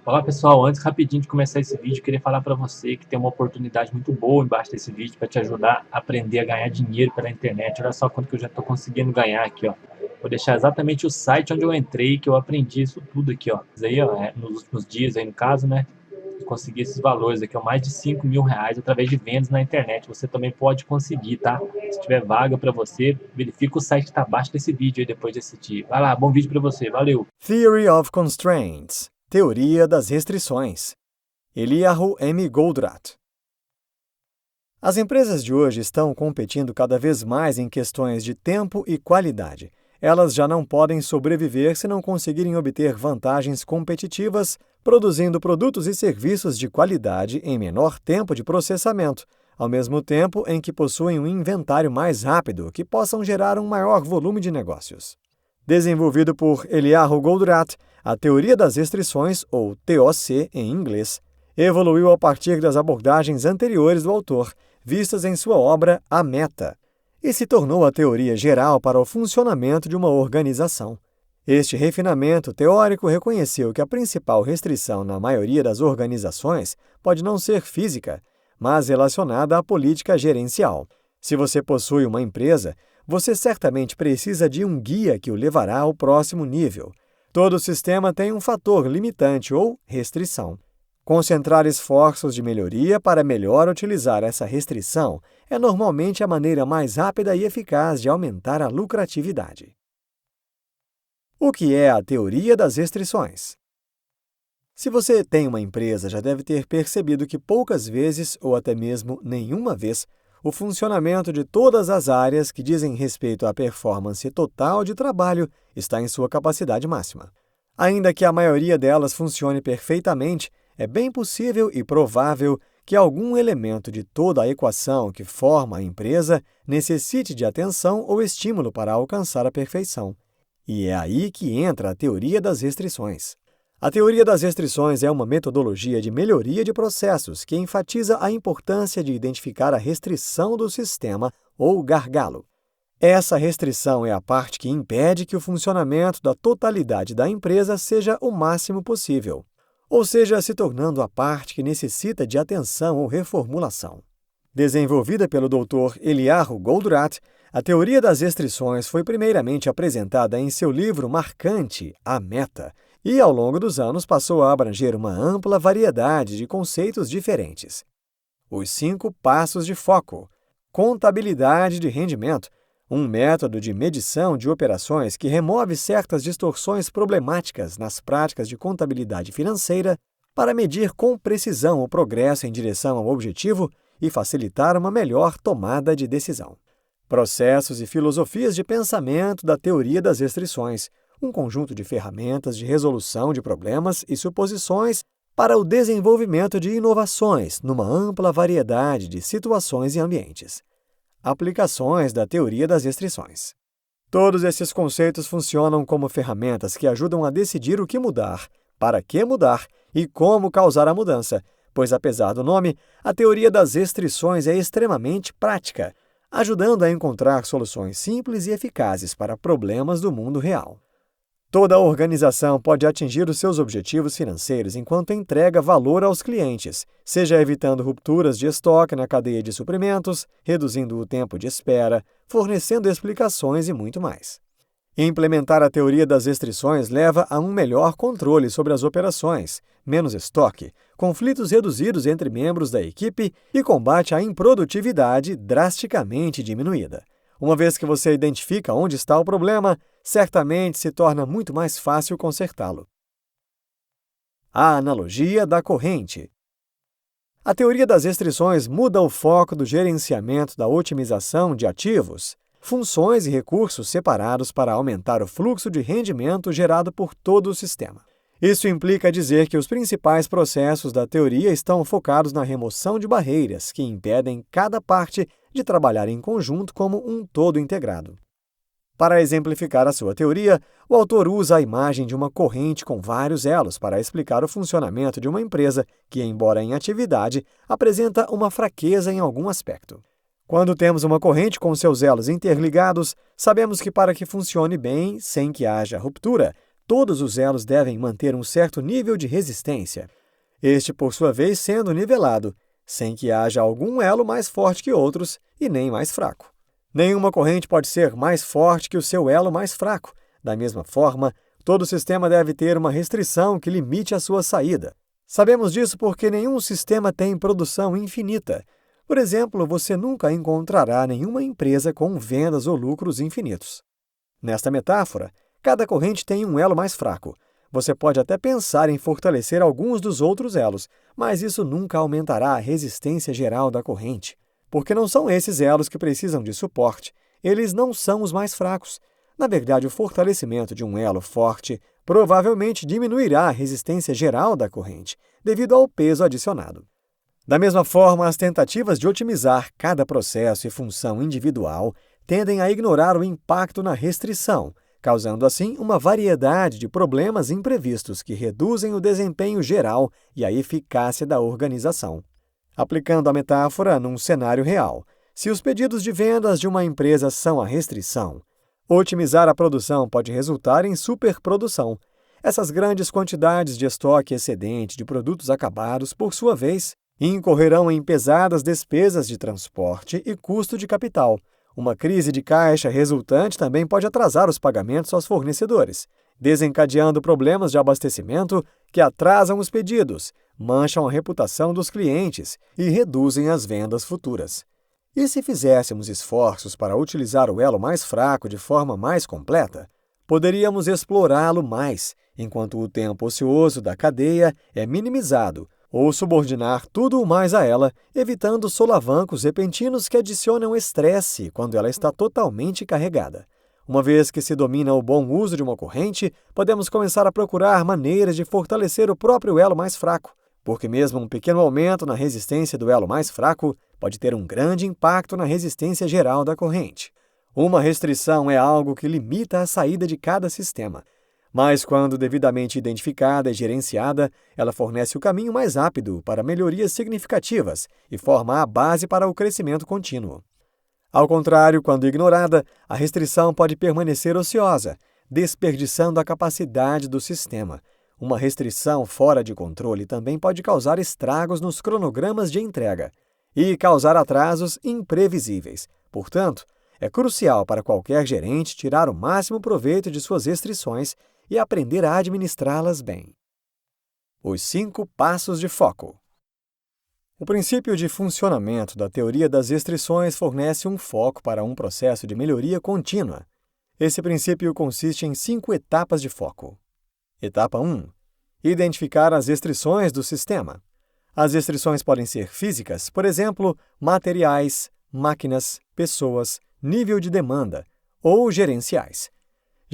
Olá pessoal, antes rapidinho de começar esse vídeo, eu queria falar para você que tem uma oportunidade muito boa embaixo desse vídeo para te ajudar a aprender a ganhar dinheiro pela internet. Olha só quanto que eu já estou conseguindo ganhar aqui, ó. Vou deixar exatamente o site onde eu entrei, que eu aprendi isso tudo aqui, ó. Isso aí, ó, nos últimos dias aí no caso, né? Eu consegui esses valores aqui, ó, mais de R$ 5.000 através de vendas na internet. Você também pode conseguir, tá? Se tiver vaga para você, verifica o site que está abaixo desse vídeo aí depois de assistir. Vai lá, bom vídeo para você, valeu! Theory of Constraints, Teoria das Restrições. Eliyahu M. Goldratt. As empresas de hoje estão competindo cada vez mais em questões de tempo e qualidade. Elas já não podem sobreviver se não conseguirem obter vantagens competitivas, produzindo produtos e serviços de qualidade em menor tempo de processamento, ao mesmo tempo em que possuem um inventário mais rápido que possam gerar um maior volume de negócios. Desenvolvido por Eliyahu Goldratt, a teoria das restrições, ou TOC em inglês, evoluiu a partir das abordagens anteriores do autor, vistas em sua obra A Meta, e se tornou a teoria geral para o funcionamento de uma organização. Este refinamento teórico reconheceu que a principal restrição na maioria das organizações pode não ser física, mas relacionada à política gerencial. Se você possui uma empresa, você certamente precisa de um guia que o levará ao próximo nível. Todo sistema tem um fator limitante ou restrição. Concentrar esforços de melhoria para melhor utilizar essa restrição é normalmente a maneira mais rápida e eficaz de aumentar a lucratividade. O que é a teoria das restrições? Se você tem uma empresa, já deve ter percebido que poucas vezes, ou até mesmo nenhuma vez, o funcionamento de todas as áreas que dizem respeito à performance total de trabalho está em sua capacidade máxima. Ainda que a maioria delas funcione perfeitamente, é bem possível e provável que algum elemento de toda a equação que forma a empresa necessite de atenção ou estímulo para alcançar a perfeição. E é aí que entra a teoria das restrições. A teoria das restrições é uma metodologia de melhoria de processos que enfatiza a importância de identificar a restrição do sistema ou gargalo. Essa restrição é a parte que impede que o funcionamento da totalidade da empresa seja o máximo possível, ou seja, se tornando a parte que necessita de atenção ou reformulação. Desenvolvida pelo Dr. Eliyahu Goldratt, a teoria das restrições foi primeiramente apresentada em seu livro marcante, A Meta, e ao longo dos anos passou a abranger uma ampla variedade de conceitos diferentes. Os 5 passos de foco, contabilidade de rendimento, um método de medição de operações que remove certas distorções problemáticas nas práticas de contabilidade financeira para medir com precisão o progresso em direção ao objetivo e facilitar uma melhor tomada de decisão. Processos e filosofias de pensamento da teoria das restrições, um conjunto de ferramentas de resolução de problemas e suposições para o desenvolvimento de inovações numa ampla variedade de situações e ambientes. Aplicações da teoria das restrições. Todos esses conceitos funcionam como ferramentas que ajudam a decidir o que mudar, para que mudar e como causar a mudança, pois, apesar do nome, a teoria das restrições é extremamente prática, ajudando a encontrar soluções simples e eficazes para problemas do mundo real. Toda organização pode atingir os seus objetivos financeiros enquanto entrega valor aos clientes, seja evitando rupturas de estoque na cadeia de suprimentos, reduzindo o tempo de espera, fornecendo explicações e muito mais. Implementar a teoria das restrições leva a um melhor controle sobre as operações, menos estoque, conflitos reduzidos entre membros da equipe e combate à improdutividade drasticamente diminuída. Uma vez que você identifica onde está o problema, certamente se torna muito mais fácil consertá-lo. A analogia da corrente. A teoria das restrições muda o foco do gerenciamento da otimização de ativos, funções e recursos separados para aumentar o fluxo de rendimento gerado por todo o sistema. Isso implica dizer que os principais processos da teoria estão focados na remoção de barreiras que impedem cada parte de trabalhar em conjunto como um todo integrado. Para exemplificar a sua teoria, o autor usa a imagem de uma corrente com vários elos para explicar o funcionamento de uma empresa que, embora em atividade, apresenta uma fraqueza em algum aspecto. Quando temos uma corrente com seus elos interligados, sabemos que para que funcione bem, sem que haja ruptura, todos os elos devem manter um certo nível de resistência, este, por sua vez, sendo nivelado, sem que haja algum elo mais forte que outros e nem mais fraco. Nenhuma corrente pode ser mais forte que o seu elo mais fraco. Da mesma forma, todo sistema deve ter uma restrição que limite a sua saída. Sabemos disso porque nenhum sistema tem produção infinita. Por exemplo, você nunca encontrará nenhuma empresa com vendas ou lucros infinitos. Nesta metáfora, cada corrente tem um elo mais fraco. Você pode até pensar em fortalecer alguns dos outros elos, mas isso nunca aumentará a resistência geral da corrente, porque não são esses elos que precisam de suporte. Eles não são os mais fracos. Na verdade, o fortalecimento de um elo forte provavelmente diminuirá a resistência geral da corrente, devido ao peso adicionado. Da mesma forma, as tentativas de otimizar cada processo e função individual tendem a ignorar o impacto na restrição, causando assim uma variedade de problemas imprevistos que reduzem o desempenho geral e a eficácia da organização. Aplicando a metáfora num cenário real, se os pedidos de vendas de uma empresa são a restrição, otimizar a produção pode resultar em superprodução. Essas grandes quantidades de estoque excedente de produtos acabados, por sua vez, incorrerão em pesadas despesas de transporte e custo de capital. Uma crise de caixa resultante também pode atrasar os pagamentos aos fornecedores, desencadeando problemas de abastecimento que atrasam os pedidos, mancham a reputação dos clientes e reduzem as vendas futuras. E se fizéssemos esforços para utilizar o elo mais fraco de forma mais completa, poderíamos explorá-lo mais, enquanto o tempo ocioso da cadeia é minimizado, ou subordinar tudo o mais a ela, evitando solavancos repentinos que adicionam estresse quando ela está totalmente carregada. Uma vez que se domina o bom uso de uma corrente, podemos começar a procurar maneiras de fortalecer o próprio elo mais fraco, porque mesmo um pequeno aumento na resistência do elo mais fraco pode ter um grande impacto na resistência geral da corrente. Uma restrição é algo que limita a saída de cada sistema, mas quando devidamente identificada e gerenciada, ela fornece o caminho mais rápido para melhorias significativas e forma a base para o crescimento contínuo. Ao contrário, quando ignorada, a restrição pode permanecer ociosa, desperdiçando a capacidade do sistema. Uma restrição fora de controle também pode causar estragos nos cronogramas de entrega e causar atrasos imprevisíveis. Portanto, é crucial para qualquer gerente tirar o máximo proveito de suas restrições e aprender a administrá-las bem. Os 5 passos de foco. O princípio de funcionamento da teoria das restrições fornece um foco para um processo de melhoria contínua. Esse princípio consiste em 5 etapas de foco. Etapa 1. Identificar as restrições do sistema. As restrições podem ser físicas, por exemplo, materiais, máquinas, pessoas, nível de demanda, ou gerenciais.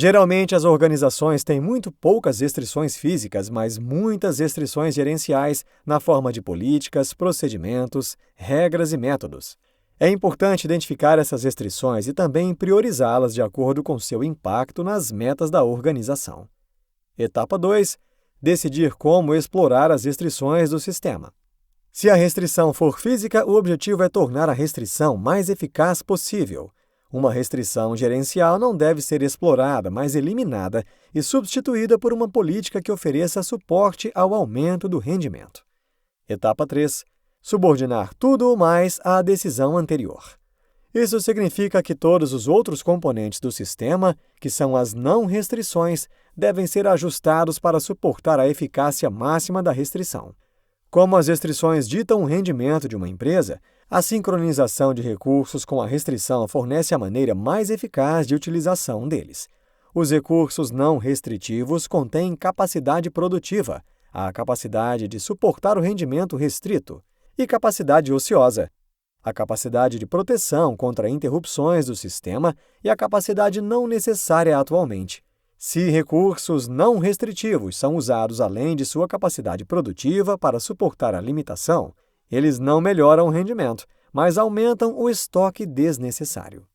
Geralmente, as organizações têm muito poucas restrições físicas, mas muitas restrições gerenciais na forma de políticas, procedimentos, regras e métodos. É importante identificar essas restrições e também priorizá-las de acordo com seu impacto nas metas da organização. Etapa 2. Decidir como explorar as restrições do sistema. Se a restrição for física, o objetivo é tornar a restrição mais eficaz possível. Uma restrição gerencial não deve ser explorada, mas eliminada e substituída por uma política que ofereça suporte ao aumento do rendimento. Etapa 3. Subordinar tudo o mais à decisão anterior. Isso significa que todos os outros componentes do sistema, que são as não restrições, devem ser ajustados para suportar a eficácia máxima da restrição. Como as restrições ditam o rendimento de uma empresa, a sincronização de recursos com a restrição fornece a maneira mais eficaz de utilização deles. Os recursos não restritivos contêm capacidade produtiva, a capacidade de suportar o rendimento restrito, e capacidade ociosa, a capacidade de proteção contra interrupções do sistema e a capacidade não necessária atualmente. Se recursos não restritivos são usados além de sua capacidade produtiva para suportar a limitação, eles não melhoram o rendimento, mas aumentam o estoque desnecessário.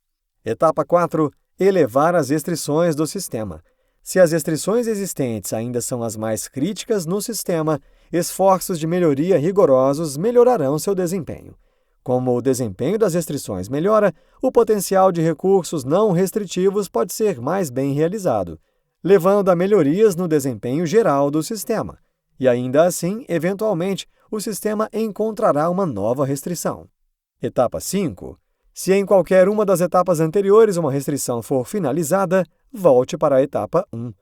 Etapa 4. Elevar as restrições do sistema. Se as restrições existentes ainda são as mais críticas no sistema, esforços de melhoria rigorosos melhorarão seu desempenho. Como o desempenho das restrições melhora, o potencial de recursos não restritivos pode ser mais bem realizado. levando a melhorias no desempenho geral do sistema. E ainda assim, eventualmente, o sistema encontrará uma nova restrição. Etapa 5. Se em qualquer uma das etapas anteriores uma restrição for finalizada, volte para a etapa 1.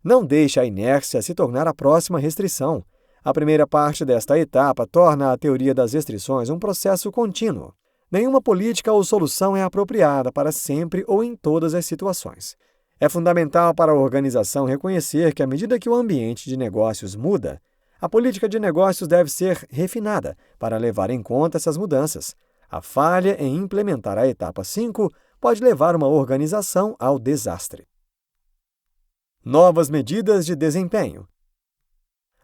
Não deixe a inércia se tornar a próxima restrição. A primeira parte desta etapa torna a teoria das restrições um processo contínuo. Nenhuma política ou solução é apropriada para sempre ou em todas as situações. É fundamental para a organização reconhecer que, à medida que o ambiente de negócios muda, a política de negócios deve ser refinada para levar em conta essas mudanças. A falha em implementar a etapa 5 pode levar uma organização ao desastre. Novas medidas de desempenho.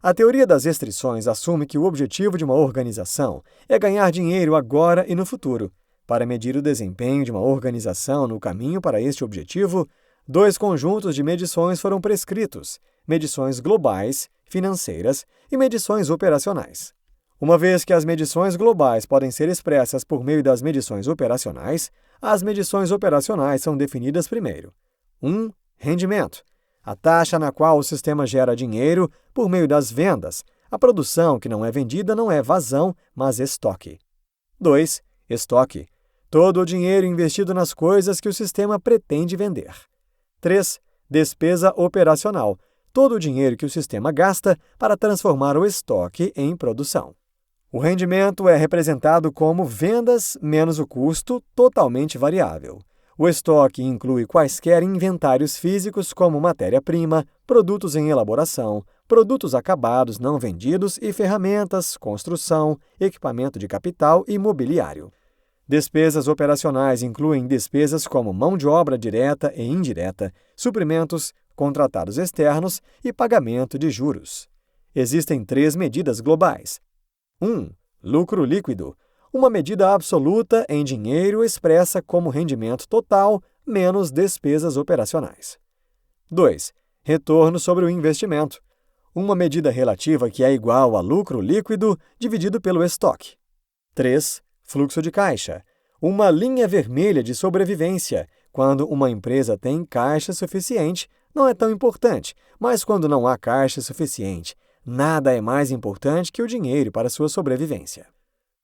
A teoria das restrições assume que o objetivo de uma organização é ganhar dinheiro agora e no futuro. Para medir o desempenho de uma organização no caminho para este objetivo, 2 conjuntos de medições foram prescritos: medições globais, financeiras e medições operacionais. Uma vez que as medições globais podem ser expressas por meio das medições operacionais, as medições operacionais são definidas primeiro. 1. Rendimento. A taxa na qual o sistema gera dinheiro por meio das vendas. A produção que não é vendida não é vazão, mas estoque. 2. Estoque. Todo o dinheiro investido nas coisas que o sistema pretende vender. 3. Despesa operacional. Todo o dinheiro que o sistema gasta para transformar o estoque em produção. O rendimento é representado como vendas menos o custo, totalmente variável. O estoque inclui quaisquer inventários físicos como matéria-prima, produtos em elaboração, produtos acabados não vendidos e ferramentas, construção, equipamento de capital e mobiliário. Despesas operacionais incluem despesas como mão de obra direta e indireta, suprimentos, contratados externos e pagamento de juros. Existem 3 medidas globais. 1. Lucro líquido. Uma medida absoluta em dinheiro expressa como rendimento total menos despesas operacionais. 2. Retorno sobre o investimento. Uma medida relativa que é igual a lucro líquido dividido pelo estoque. 3. Fluxo de caixa. Uma linha vermelha de sobrevivência. Quando uma empresa tem caixa suficiente, não é tão importante, mas quando não há caixa suficiente, nada é mais importante que o dinheiro para sua sobrevivência.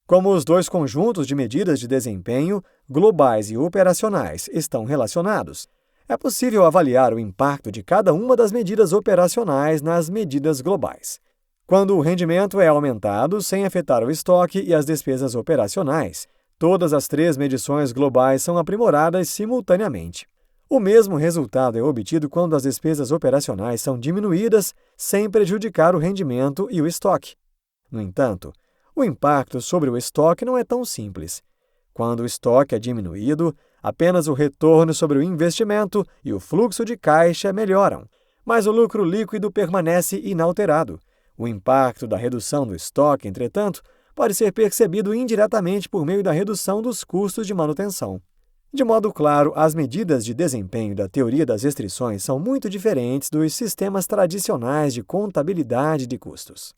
Como os 2 conjuntos de medidas de desempenho, globais e operacionais, estão relacionados, é possível avaliar o impacto de cada uma das medidas operacionais nas medidas globais. Quando o rendimento é aumentado sem afetar o estoque e as despesas operacionais, todas as 3 medições globais são aprimoradas simultaneamente. O mesmo resultado é obtido quando as despesas operacionais são diminuídas sem prejudicar o rendimento e o estoque. No entanto, o impacto sobre o estoque não é tão simples. Quando o estoque é diminuído, apenas o retorno sobre o investimento e o fluxo de caixa melhoram, mas o lucro líquido permanece inalterado. O impacto da redução do estoque, entretanto, pode ser percebido indiretamente por meio da redução dos custos de manutenção. De modo claro, as medidas de desempenho da teoria das restrições são muito diferentes dos sistemas tradicionais de contabilidade de custos.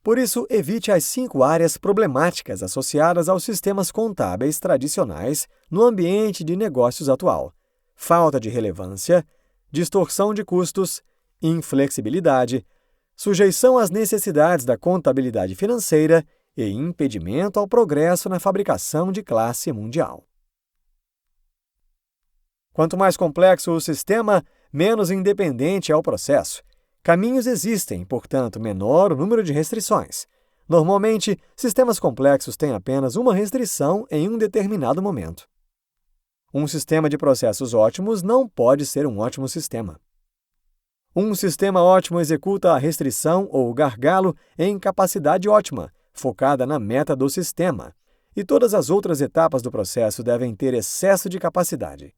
Por isso, evite as 5 áreas problemáticas associadas aos sistemas contábeis tradicionais no ambiente de negócios atual: falta de relevância, distorção de custos, inflexibilidade, sujeição às necessidades da contabilidade financeira e impedimento ao progresso na fabricação de classe mundial. Quanto mais complexo o sistema, menos independente é o processo. Caminhos existem, portanto, menor o número de restrições. Normalmente, sistemas complexos têm apenas uma restrição em um determinado momento. Um sistema de processos ótimos não pode ser um ótimo sistema. Um sistema ótimo executa a restrição ou gargalo em capacidade ótima, focada na meta do sistema, e todas as outras etapas do processo devem ter excesso de capacidade.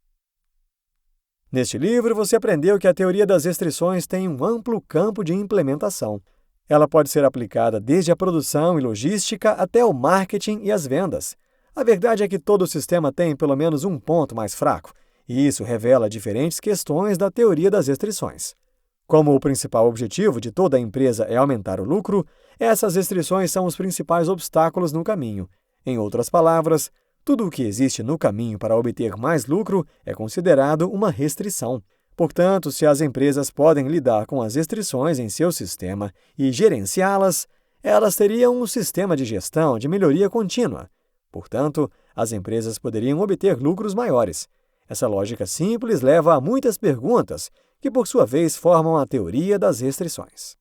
Neste livro, você aprendeu que a teoria das restrições tem um amplo campo de implementação. Ela pode ser aplicada desde a produção e logística até o marketing e as vendas. A verdade é que todo sistema tem pelo menos um ponto mais fraco, e isso revela diferentes questões da teoria das restrições. Como o principal objetivo de toda a empresa é aumentar o lucro, essas restrições são os principais obstáculos no caminho. Em outras palavras, tudo o que existe no caminho para obter mais lucro é considerado uma restrição. Portanto, se as empresas podem lidar com as restrições em seu sistema e gerenciá-las, elas teriam um sistema de gestão de melhoria contínua. Portanto, as empresas poderiam obter lucros maiores. Essa lógica simples leva a muitas perguntas, que por sua vez formam a teoria das restrições.